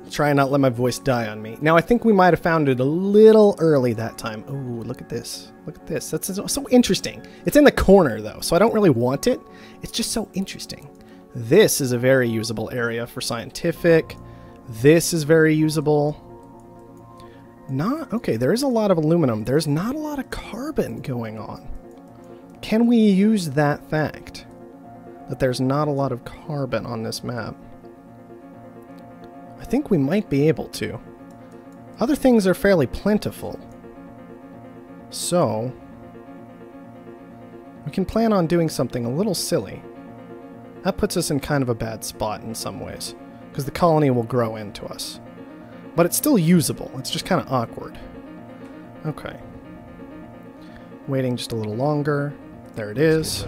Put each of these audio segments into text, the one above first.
Try and not let my voice die on me. Now, I think we might have found it a little early that time. Oh, look at this. Look at this. That's so interesting. It's in the corner, though, so I don't really want it. It's just so interesting. This is a very usable area for scientific. This is very usable. Okay, there is a lot of aluminum. There's not a lot of carbon going on. Can we use that fact? That there's not a lot of carbon on this map? I think we might be able to. Other things are fairly plentiful. So, we can plan on doing something a little silly. That puts us in kind of a bad spot in some ways, because the colony will grow into us. But it's still usable. It's just kind of awkward. Okay. Waiting just a little longer. There it is.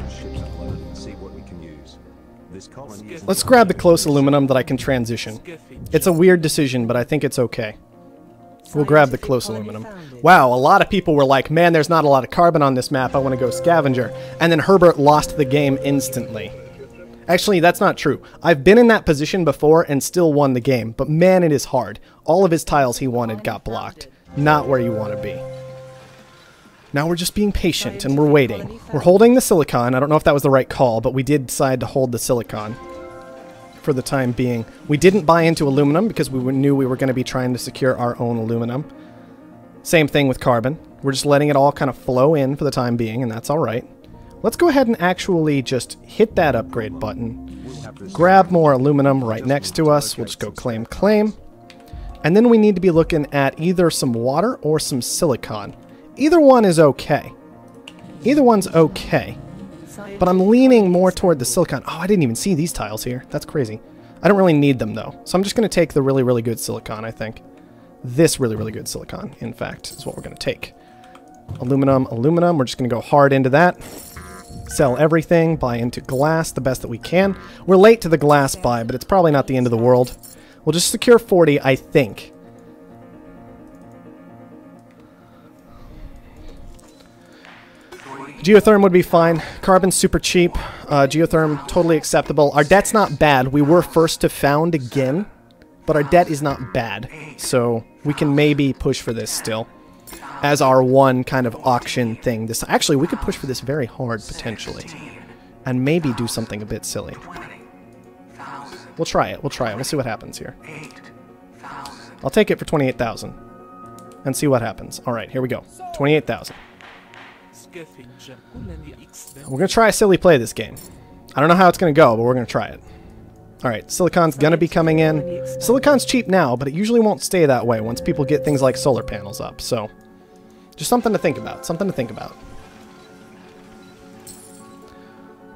Let's grab the close aluminum that I can transition. It's a weird decision, but I think it's okay. We'll grab the close aluminum. Wow, a lot of people were like, man, there's not a lot of carbon on this map. I want to go scavenger. And then Herbert lost the game instantly. Actually, that's not true. I've been in that position before and still won the game, but man, it is hard. All of his tiles he wanted got blocked. Not where you want to be. Now we're just being patient and we're waiting. We're holding the silicon. I don't know if that was the right call, but we did decide to hold the silicon for the time being. We didn't buy into aluminum because we knew we were going to be trying to secure our own aluminum. Same thing with carbon. We're just letting it all kind of flow in for the time being, and that's all right. Let's go ahead and actually just hit that upgrade button. Grab more aluminum right next to us. We'll just go claim, claim. And then we need to be looking at either some water or some silicon. Either one is okay. Either one's okay. But I'm leaning more toward the silicon. Oh, I didn't even see these tiles here. That's crazy. I don't really need them, though. So I'm just going to take the really, really good silicon, I think. This really, really good silicon, in fact, is what we're going to take. Aluminum, aluminum. We're just going to go hard into that. Sell everything. Buy into glass the best that we can. We're late to the glass buy, but it's probably not the end of the world. We'll just secure 40, I think. Geotherm would be fine. Carbon's super cheap. Geotherm, totally acceptable. Our debt's not bad. We were first to found again, but our debt is not bad. So we can maybe push for this still as our one kind of auction thing. Actually, we could push for this very hard, potentially, and maybe do something a bit silly. We'll try it. We'll try it. We'll see what happens here. I'll take it for 28,000 and see what happens. All right, here we go. 28,000. We're going to try a silly play this game. I don't know how it's going to go, but we're going to try it. Alright, silicon's going to be coming in. Silicon's cheap now, but it usually won't stay that way once people get things like solar panels up. So, just something to think about. Something to think about.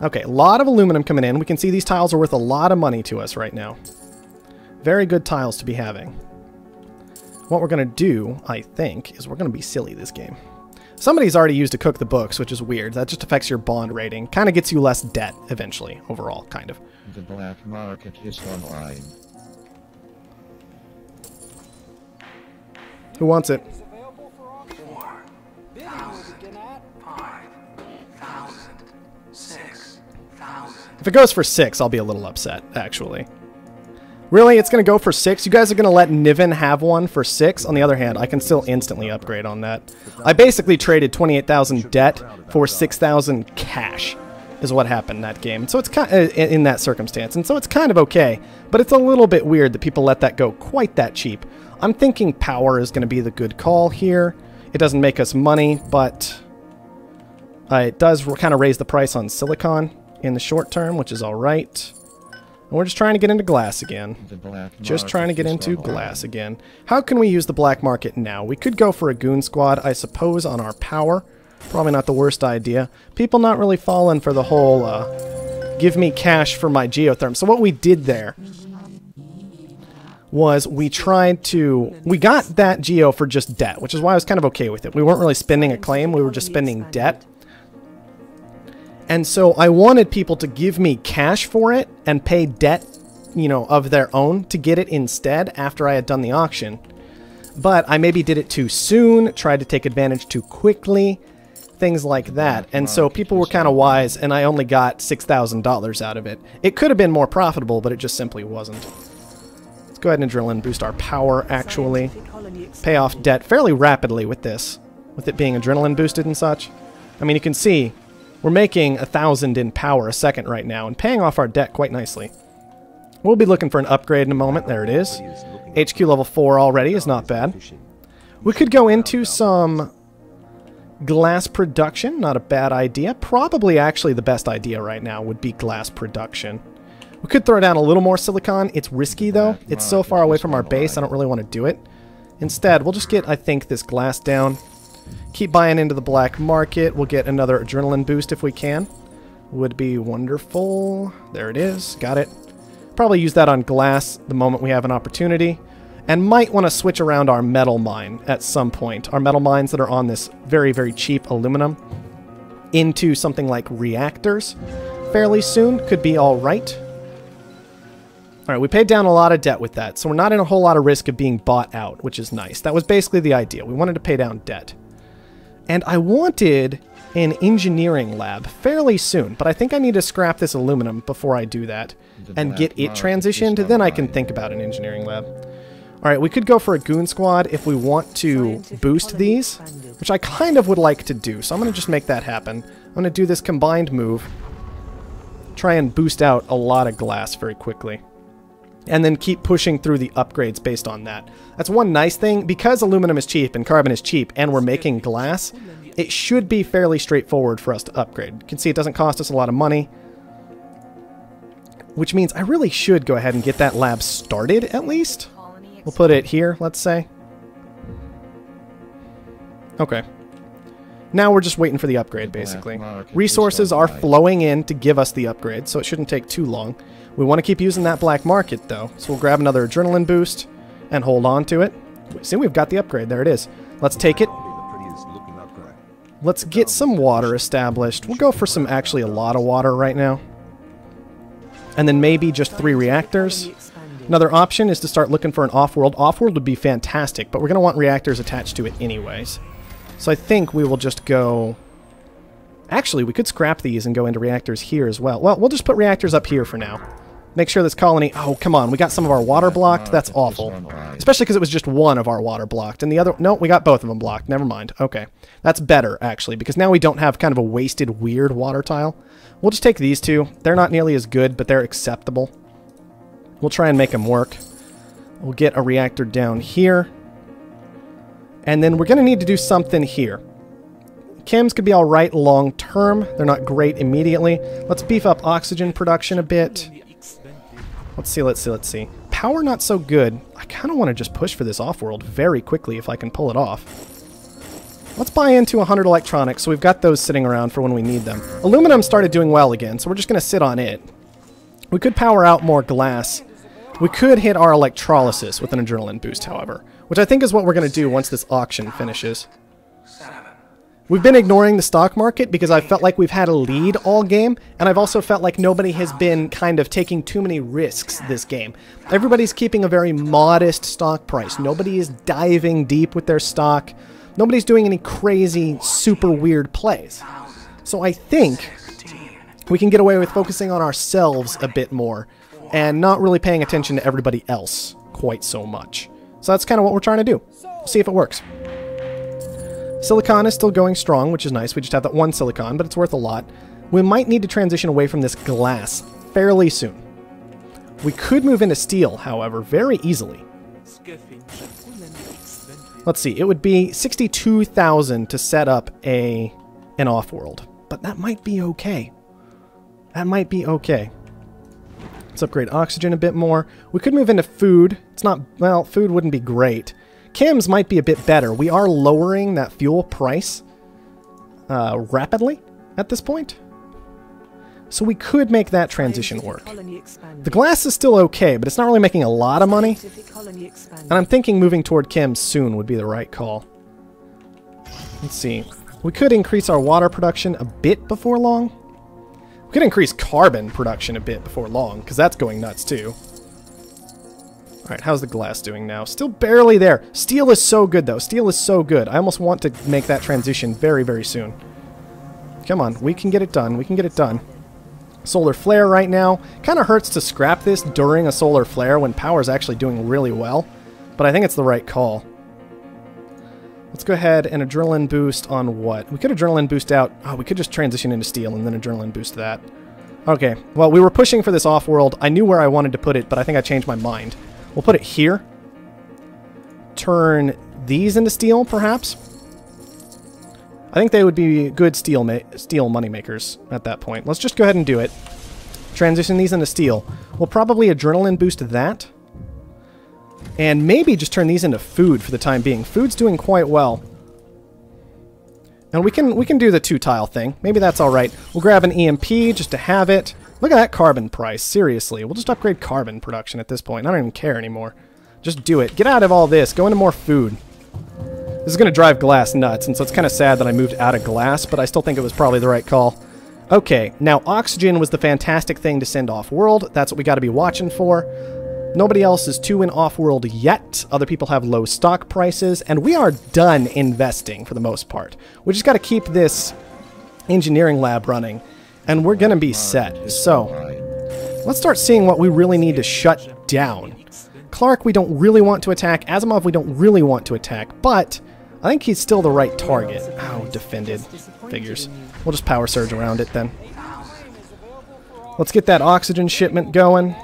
Okay, a lot of aluminum coming in. We can see these tiles are worth a lot of money to us right now. Very good tiles to be having. What we're going to do, I think, is we're going to be silly this game. Somebody's already used to cook the books, which is weird. That just affects your bond rating. Kind of gets you less debt, eventually, overall, kind of. The black market is online. Who wants it? 4,000, 5,000, 6,000. If it goes for 6, I'll be a little upset, actually. Really? It's going to go for 6? You guys are going to let Niven have one for 6? On the other hand, I can still instantly upgrade on that. I basically traded 28,000 debt for 6,000 cash, is what happened in that game. So it's kind of, in that circumstance. And so it's kind of okay, but it's a little bit weird that people let that go quite that cheap. I'm thinking power is going to be the good call here. It doesn't make us money, but it does kind of raise the price on silicon in the short term, which is all right. And we're just trying to get into glass again. Just trying to get into glass again. How can we use the black market now? We could go for a goon squad, I suppose, on our power. Probably not the worst idea. People not really falling for the whole, give me cash for my geotherm. So what we did there was we got that geo for just debt, which is why I was kind of okay with it. We weren't really spending a claim, we were just spending debt. And so I wanted people to give me cash for it and pay debt, you know, of their own to get it instead after I had done the auction. But I maybe did it too soon, tried to take advantage too quickly, things like that. And so people were kind of wise, and I only got $6,000 out of it. It could have been more profitable, but it just simply wasn't. Let's go ahead and adrenaline boost our power, actually. Pay off debt fairly rapidly with this, with it being adrenaline boosted and such. I mean, you can see we're making 1,000 in power a second right now and paying off our debt quite nicely. We'll be looking for an upgrade in a moment. There it is. HQ level 4 already is not bad. We could go into some glass production. Not a bad idea. Probably actually the best idea right now would be glass production. We could throw down a little more silicon. It's risky, though. It's so far away from our base, I don't really want to do it. Instead, we'll just get, I think, this glass down. Keep buying into the black market. We'll get another adrenaline boost if we can. Would be wonderful. There it is. Got it. Probably use that on glass the moment we have an opportunity. And might want to switch around our metal mine at some point. Our metal mines that are on this very, very cheap aluminum into something like reactors fairly soon. Could be all right. Alright, we paid down a lot of debt with that, so we're not in a whole lot of risk of being bought out, which is nice. That was basically the idea. We wanted to pay down debt. And I wanted an engineering lab fairly soon, but I think I need to scrap this aluminum before I do that and get it transitioned, then I can think about an engineering lab. Alright, we could go for a goon squad if we want to boost these, which I kind of would like to do, so I'm going to just make that happen. I'm going to do this combined move, try and boost out a lot of glass very quickly. And then keep pushing through the upgrades based on that. That's one nice thing. Because aluminum is cheap and carbon is cheap and we're making glass, it should be fairly straightforward for us to upgrade. You can see it doesn't cost us a lot of money. Which means I really should go ahead and get that lab started, at least. We'll put it here, let's say. Okay. Now we're just waiting for the upgrade, basically. Resources are flowing in to give us the upgrade, so it shouldn't take too long. We want to keep using that black market, though, so we'll grab another adrenaline boost and hold on to it. See, we've got the upgrade. There it is. Let's take it. Let's get some water established. We'll go for some, actually, a lot of water right now. And then maybe just 3 reactors. Another option is to start looking for an Offworld. Offworld would be fantastic, but we're going to want reactors attached to it anyways. So I think we will just go... Actually, we could scrap these and go into reactors here as well. Well, we'll just put reactors up here for now. Make sure this colony... Oh, come on. We got some of our water blocked. That's awful. Especially because it was just one of our water blocked. And the other... No, we got both of them blocked. Never mind. Okay. That's better, actually, because now we don't have kind of a wasted, weird water tile. We'll just take these two. They're not nearly as good, but they're acceptable. We'll try and make them work. We'll get a reactor down here. And then we're going to need to do something here. Chems could be alright long term. They're not great immediately. Let's beef up oxygen production a bit. Let's see. Power not so good. I kind of want to just push for this Offworld very quickly if I can pull it off. Let's buy into 100 electronics so we've got those sitting around for when we need them. Aluminum started doing well again, so we're just going to sit on it. We could power out more glass. We could hit our electrolysis with an adrenaline boost, however, which I think is what we're going to do once this auction finishes. We've been ignoring the stock market because I felt like we've had a lead all game, and I've also felt like nobody has been kind of taking too many risks this game. Everybody's keeping a very modest stock price. Nobody is diving deep with their stock. Nobody's doing any crazy, super weird plays. So I think we can get away with focusing on ourselves a bit more and not really paying attention to everybody else quite so much. So that's kind of what we're trying to do. We'll see if it works. Silicon is still going strong, which is nice. We just have that one silicon, but it's worth a lot. We might need to transition away from this glass fairly soon. We could move into steel, however, very easily. Let's see. It would be 62,000 to set up an Offworld, but that might be okay. That might be okay. Let's upgrade oxygen a bit more. We could move into food. It's not... Well, food wouldn't be great. Chems might be a bit better. We are lowering that fuel price rapidly at this point. So we could make that transition work. The glass is still okay, but it's not really making a lot of money. And I'm thinking moving toward chems soon would be the right call. Let's see. We could increase our water production a bit before long. We could increase carbon production a bit before long, because that's going nuts too. Alright, how's the glass doing now? Still barely there. Steel is so good, though. Steel is so good. I almost want to make that transition very, very soon. Come on, we can get it done. We can get it done. Solar flare right now. Kind of hurts to scrap this during a solar flare when power is actually doing really well, but I think it's the right call. Let's go ahead and adrenaline boost on what? We could adrenaline boost out. Oh, we could just transition into steel and then adrenaline boost that. Okay, well, we were pushing for this off-world. I knew where I wanted to put it, but I think I changed my mind. We'll put it here. Turn these into steel, perhaps. I think they would be good steel money makers at that point. Let's just go ahead and do it. Transition these into steel. We'll probably adrenaline boost that. And maybe just turn these into food for the time being. Food's doing quite well. And we can do the 2-tile thing. Maybe that's alright. We'll grab an EMP just to have it. Look at that carbon price. Seriously. We'll just upgrade carbon production at this point. I don't even care anymore. Just do it. Get out of all this. Go into more food. This is going to drive Glass nuts, and so it's kind of sad that I moved out of Glass, but I still think it was probably the right call. Okay, now oxygen was the fantastic thing to send off-world. That's what we got to be watching for. Nobody else is too in off-world yet. Other people have low stock prices, and we are done investing for the most part. We just got to keep this engineering lab running, and we're going to be set. So, let's start seeing what we really need to shut down. Clark, we don't really want to attack. Asimov, we don't really want to attack, but I think he's still the right target. Oh, defended. Figures. We'll just power surge around it then. Let's get that oxygen shipment going.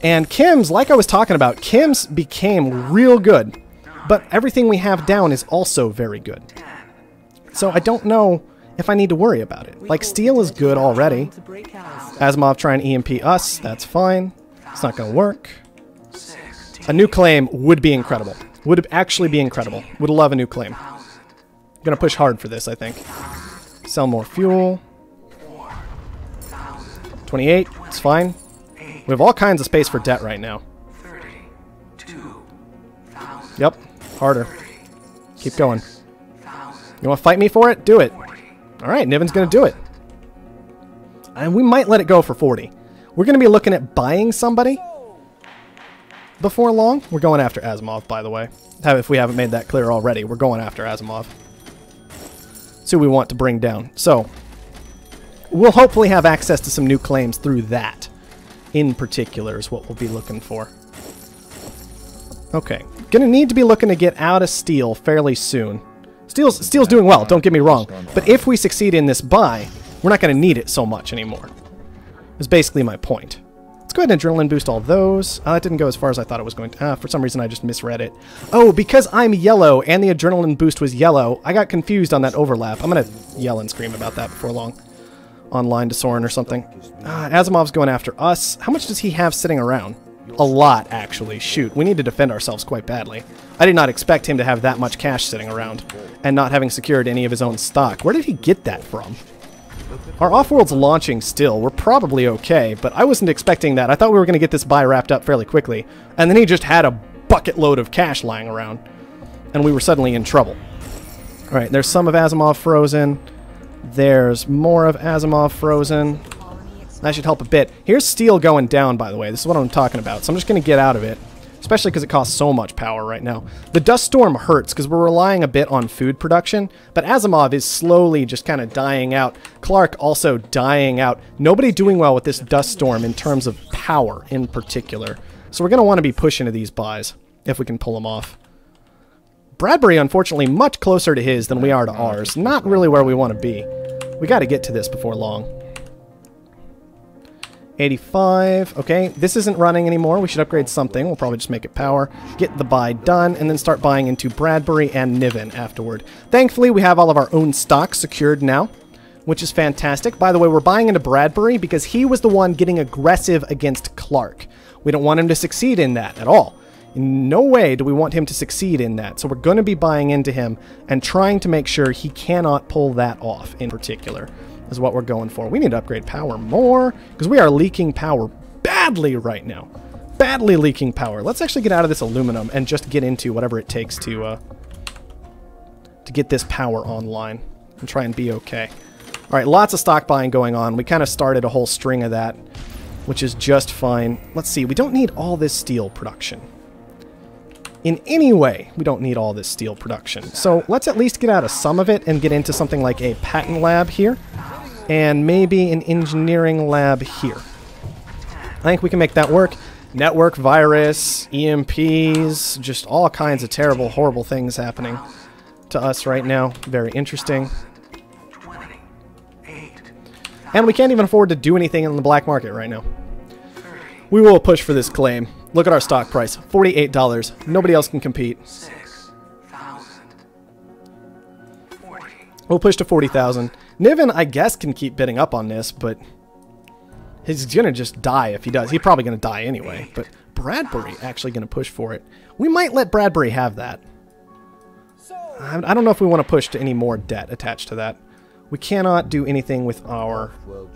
And Kim's, like I was talking about, Kim's became real good. But everything we have down is also very good. So I don't know if I need to worry about it. Like, steel is good already. Asimov trying to EMP us. That's fine. It's not going to work. A new claim would be incredible. Would actually be incredible. Would love a new claim. Gonna push hard for this, I think. Sell more fuel. 28. It's fine. We have all kinds of space for debt right now. Yep. Harder. Keep going. You want to fight me for it? Do it. Alright, Niven's going to do it. And we might let it go for 40. We're going to be looking at buying somebody before long. We're going after Asimov, by the way. If we haven't made that clear already, we're going after Asimov. See who we want to bring down. So, we'll hopefully have access to some new claims through that. In particular is what we'll be looking for. Okay. Gonna need to be looking to get out of steel fairly soon. Steel's doing well, don't get me wrong. But if we succeed in this buy, we're not gonna need it so much anymore. Is basically my point. Let's go ahead and adrenaline boost all those. That didn't go as far as I thought it was going to. For some reason I just misread it. Oh, because I'm yellow and the adrenaline boost was yellow, I got confused on that overlap. I'm gonna yell and scream about that before long. Online to Soren or something. Asimov's going after us. How much does he have sitting around? A lot, actually. Shoot, we need to defend ourselves quite badly. I did not expect him to have that much cash sitting around, and not having secured any of his own stock. Where did he get that from? Our Offworld's launching still. We're probably okay, but I wasn't expecting that. I thought we were going to get this buy wrapped up fairly quickly, and then he just had a bucket load of cash lying around, and we were suddenly in trouble. Alright, there's some of Asimov frozen. There's more of Asimov frozen. That should help a bit. Here's steel going down, by the way. This is what I'm talking about. So I'm just going to get out of it. Especially because it costs so much power right now. The dust storm hurts because we're relying a bit on food production. But Asimov is slowly just kind of dying out. Clark also dying out. Nobody doing well with this dust storm in terms of power in particular. So we're going to want to be pushing to these buys if we can pull them off. Bradbury, unfortunately, much closer to his than we are to ours. Not really where we want to be. We got to get to this before long. 85. Okay, this isn't running anymore. We should upgrade something. We'll probably just make it power. Get the buy done, and then start buying into Bradbury and Niven afterward. Thankfully, we have all of our own stock secured now, which is fantastic. By the way, we're buying into Bradbury because he was the one getting aggressive against Clark. We don't want him to succeed in that at all. In no way do we want him to succeed in that, so we're going to be buying into him and trying to make sure he cannot pull that off in particular, is what we're going for. We need to upgrade power more, because we are leaking power badly right now. Badly leaking power. Let's actually get out of this aluminum and just get into whatever it takes to get this power online and try and be okay. Alright, lots of stock buying going on. We kind of started a whole string of that, which is just fine. Let's see, we don't need all this steel production. In any way, we don't need all this steel production. So let's at least get out of some of it and get into something like a patent lab here. and maybe an engineering lab here. I think we can make that work. Network virus, EMPs, just all kinds of terrible, horrible things happening to us right now. Very interesting. And we can't even afford to do anything in the black market right now. We will push for this claim. Look at our stock price, $48. Nobody else can compete. We'll push to 40,000. Niven, I guess, can keep bidding up on this, but he's gonna just die if he does. He's probably gonna die anyway. But Bradbury actually gonna push for it. We might let Bradbury have that. I don't know if we want to push to any more debt attached to that. We cannot do anything with our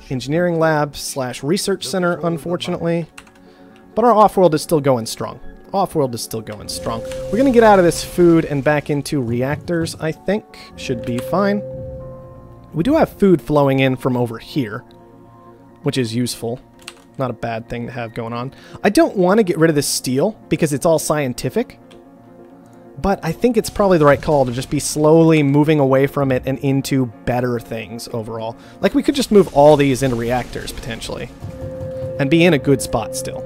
engineering lab / research center, unfortunately. But our Offworld is still going strong. Offworld is still going strong. We're going to get out of this food and back into reactors, I think. Should be fine. We do have food flowing in from over here, which is useful. Not a bad thing to have going on. I don't want to get rid of this steel because it's all scientific. But I think it's probably the right call to just be slowly moving away from it and into better things overall. Like, we could just move all these into reactors, potentially. And be in a good spot still.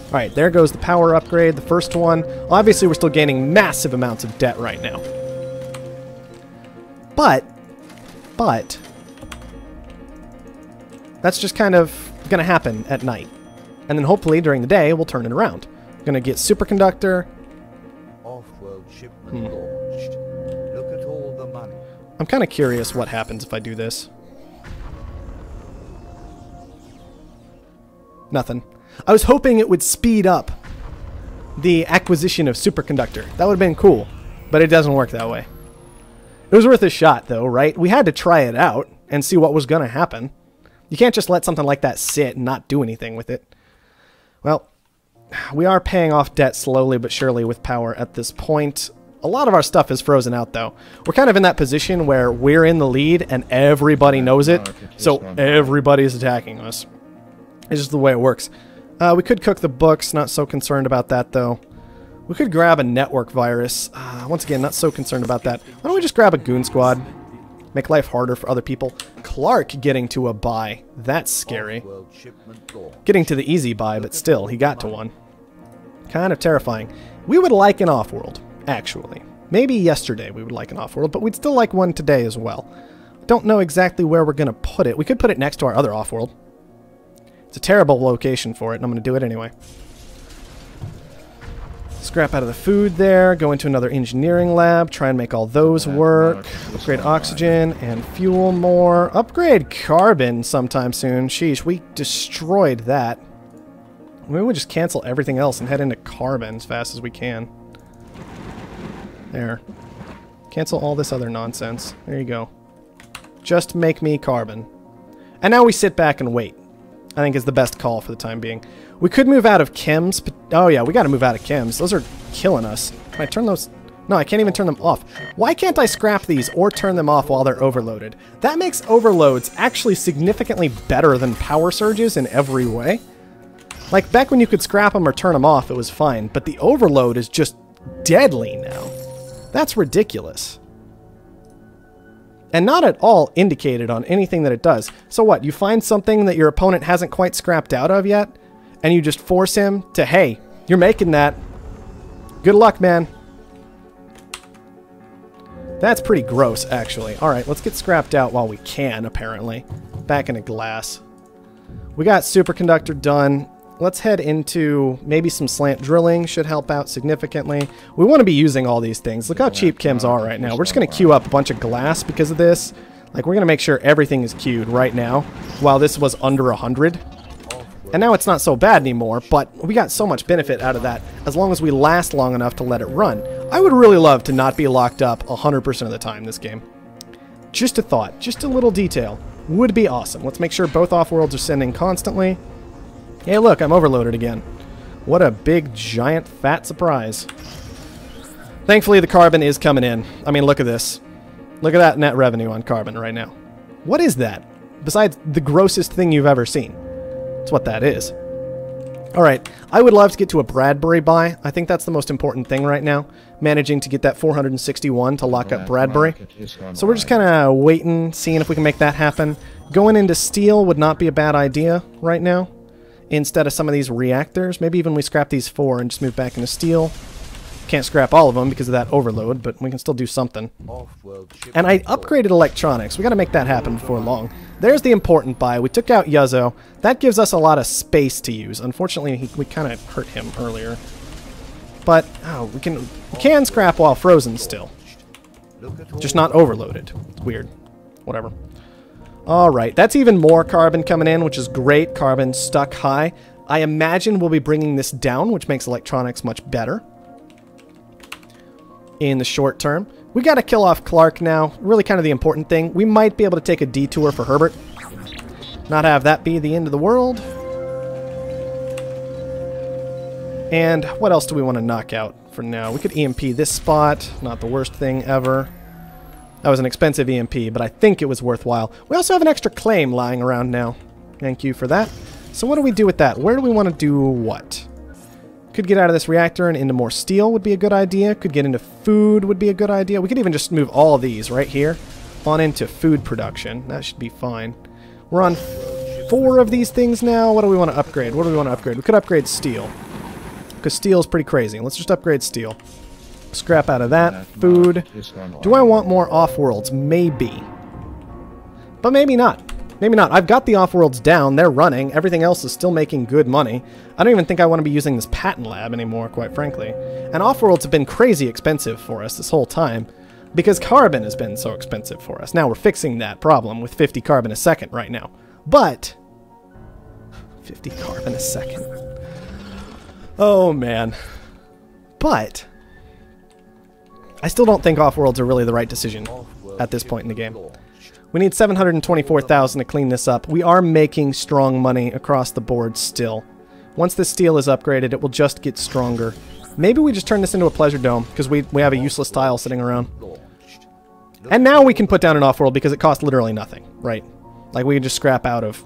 Alright, there goes the power upgrade, the first one. Obviously, we're still gaining massive amounts of debt right now. But, that's just kind of going to happen at night. And then hopefully, during the day, we'll turn it around. We're going to get superconductor. Launched. Look at all the money. I'm kind of curious what happens if I do this. Nothing. I was hoping it would speed up the acquisition of superconductor. That would have been cool, but it doesn't work that way. It was worth a shot, though, right? We had to try it out and see what was going to happen. You can't just let something like that sit and not do anything with it. Well, we are paying off debt slowly but surely with power at this point. A lot of our stuff is frozen out, though. We're kind of in that position where we're in the lead and everybody knows it, so everybody's attacking us. It's just the way it works. We could cook the books, not so concerned about that, though. We could grab a network virus. Once again, not so concerned about that. Why don't we just grab a goon squad? Make life harder for other people. Clark getting to a buy. That's scary. Getting to the easy buy, but still, he got to one. Kind of terrifying. We would like an Offworld, actually. Maybe yesterday we would like an Offworld, but we'd still like one today as well. Don't know exactly where we're going to put it. We could put it next to our other Offworld. It's a terrible location for it, and I'm going to do it anyway. Scrap out of the food there, go into another engineering lab, try and make all those work. Upgrade oxygen and fuel more. Upgrade carbon sometime soon. Sheesh, we destroyed that. Maybe we'll just cancel everything else and head into carbon as fast as we can. There. Cancel all this other nonsense. There you go. Just make me carbon. And now we sit back and wait. I think is the best call for the time being. We could move out of chems, but oh yeah, we gotta move out of chems. Those are killing us. Can I turn those? No, I can't even turn them off. Why can't I scrap these or turn them off while they're overloaded? That makes overloads actually significantly better than power surges in every way. Like, back when you could scrap them or turn them off, it was fine, but the overload is just deadly now. That's ridiculous. And not at all indicated on anything that it does. So what, you find something that your opponent hasn't quite scrapped out of yet, and you just force him to, hey, you're making that. Good luck, man. That's pretty gross, actually. Alright, let's get scrapped out while we can, apparently. Back into glass. We got superconductor done. Let's head into maybe some slant drilling. Should help out significantly. We want to be using all these things. Look how cheap chems are right now. We're just going to queue up a bunch of glass because of this. Like, we're going to make sure everything is queued right now while this was under 100. And now it's not so bad anymore, but we got so much benefit out of that as long as we last long enough to let it run. I would really love to not be locked up 100% of the time this game. Just a thought. Just a little detail. Would be awesome. Let's make sure both Offworlds are sending constantly. Hey, look, I'm overloaded again. What a big, giant, fat surprise. Thankfully, the carbon is coming in. I mean, look at this. Look at that net revenue on carbon right now. What is that? Besides the grossest thing you've ever seen. That's what that is. Alright, I would love to get to a Bradbury buy. I think that's the most important thing right now. Managing to get that 461 to lock up Bradbury. So we're just kind of waiting, seeing if we can make that happen. Going into steel would not be a bad idea right now. Instead of some of these reactors. Maybe even we scrap these 4 and just move back into steel. Can't scrap all of them because of that overload, but we can still do something. And I upgraded electronics. We got to make that happen before long. There's the important buy. We took out Yuzzo. That gives us a lot of space to use. Unfortunately, we kind of hurt him earlier. But we can scrap while frozen still. Just not overloaded. It's weird. Whatever. Alright, that's even more carbon coming in, which is great. Carbon stuck high. I imagine we'll be bringing this down, which makes electronics much better in the short term. We got to kill off Clark now. Really kind of the important thing. We might be able to take a detour for Herbert. Not have that be the end of the world. And what else do we want to knock out for now? We could EMP this spot. Not the worst thing ever. That was an expensive EMP, but I think it was worthwhile. We also have an extra claim lying around now. Thank you for that. So what do we do with that? Where do we want to do what? Could get out of this reactor and into more steel would be a good idea. Could get into food would be a good idea. We could even just move all of these right here on into food production. That should be fine. We're on 4 of these things now. What do we want to upgrade? What do we want to upgrade? We could upgrade steel. Because steel is pretty crazy. Let's just upgrade steel. Scrap out of that. Food. Do I want more Offworlds? Maybe. But maybe not. Maybe not. I've got the Offworlds down. They're running. Everything else is still making good money. I don't even think I want to be using this patent lab anymore, quite frankly. And Offworlds have been crazy expensive for us this whole time because carbon has been so expensive for us. Now we're fixing that problem with 50 carbon a second right now. But 50 carbon a second. Oh, man. But I still don't think Offworlds are really the right decision at this point in the game. We need 724,000 to clean this up. We are making strong money across the board still. Once this steel is upgraded, it will just get stronger. Maybe we just turn this into a pleasure dome, because we have a useless tile sitting around. And now we can put down an Offworld because it costs literally nothing, right? Like, we can just scrap out of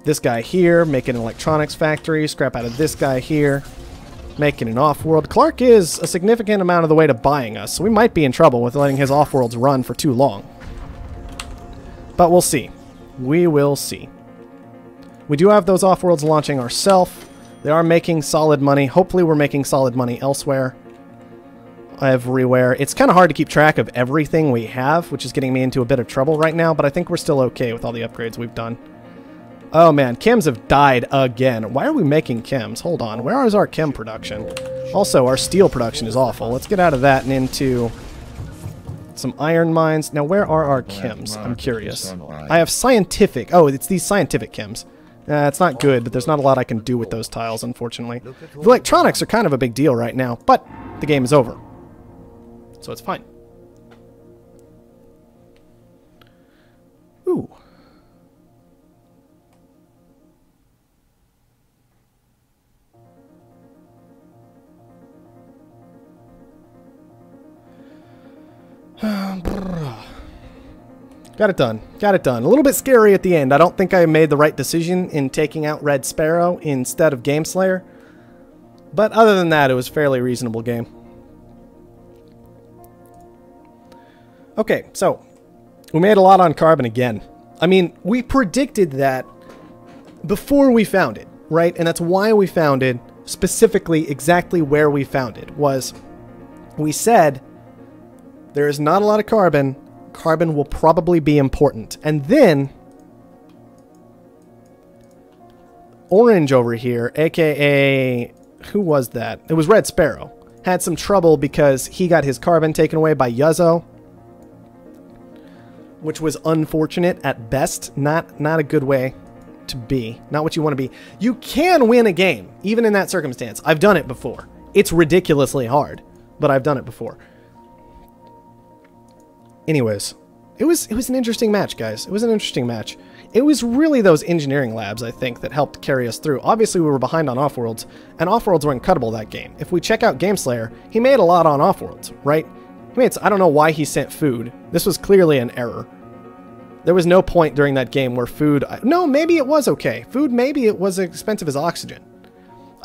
this guy here, make it an electronics factory, scrap out of this guy here, make it an Offworld. Clark is a significant amount of the way to buying us, so we might be in trouble with letting his Offworlds run for too long. But we'll see. We will see. We do have those Offworlds launching ourselves. They are making solid money. Hopefully we're making solid money elsewhere. Everywhere. It's kind of hard to keep track of everything we have, which is getting me into a bit of trouble right now, but I think we're still okay with all the upgrades we've done. Oh man, chems have died again. Why are we making chems? Hold on. Where is our chem production? Also, our steel production is awful. Let's get out of that and into some iron mines. Now, where are our chems? I'm curious. I have scientific. Oh, it's these scientific chems. It's not good, but there's not a lot I can do with those tiles, unfortunately. The electronics are kind of a big deal right now, but the game is over. So it's fine. Ooh. Got it done. Got it done. A little bit scary at the end. I don't think I made the right decision in taking out Red Sparrow instead of Gameslayer. But other than that, it was a fairly reasonable game. Okay, so we made a lot on carbon again. I mean, we predicted that before we found it, right? And that's why we found it, specifically exactly where we found it, was we said there is not a lot of carbon. Carbon will probably be important. And then Orange over here, aka, who was that? It was Red Sparrow. Had some trouble because he got his carbon taken away by Yuzzo, which was unfortunate at best. Not a good way to be. Not what you want to be. You can win a game, even in that circumstance. I've done it before. It's ridiculously hard, but I've done it before. Anyways, it was an interesting match, guys. It was an interesting match. It was really those engineering labs, I think, that helped carry us through. Obviously, we were behind on Offworlds, and Offworlds were uncuttable that game. If we check out Gameslayer, he made a lot on Offworlds, right? He made, I don't know why he sent food. This was clearly an error. There was no point during that game where food... No, maybe it was okay. Food, maybe it was as expensive as oxygen.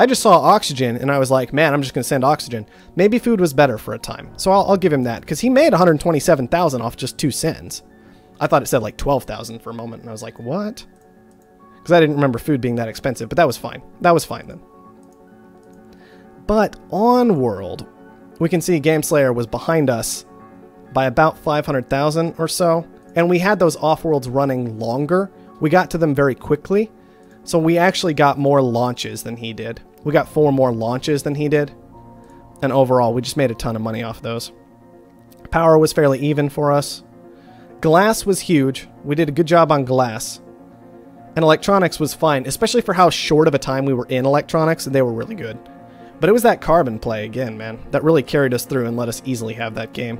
I just saw oxygen, and I was like, man, I'm just going to send oxygen. Maybe food was better for a time. So I'll give him that, because he made 127,000 off just 2 sends. I thought it said like 12,000 for a moment, and I was like, what? Because I didn't remember food being that expensive, but that was fine. That was fine then. But on World, we can see Gameslayer was behind us by about 500,000 or so, and we had those off-worlds running longer. We got to them very quickly, so we actually got more launches than he did. We got 4 more launches than he did, and overall, we just made a ton of money off those. Power was fairly even for us. Glass was huge. We did a good job on glass. And electronics was fine, especially for how short of a time we were in electronics, and they were really good. But it was that carbon play again, man, that really carried us through and let us easily have that game.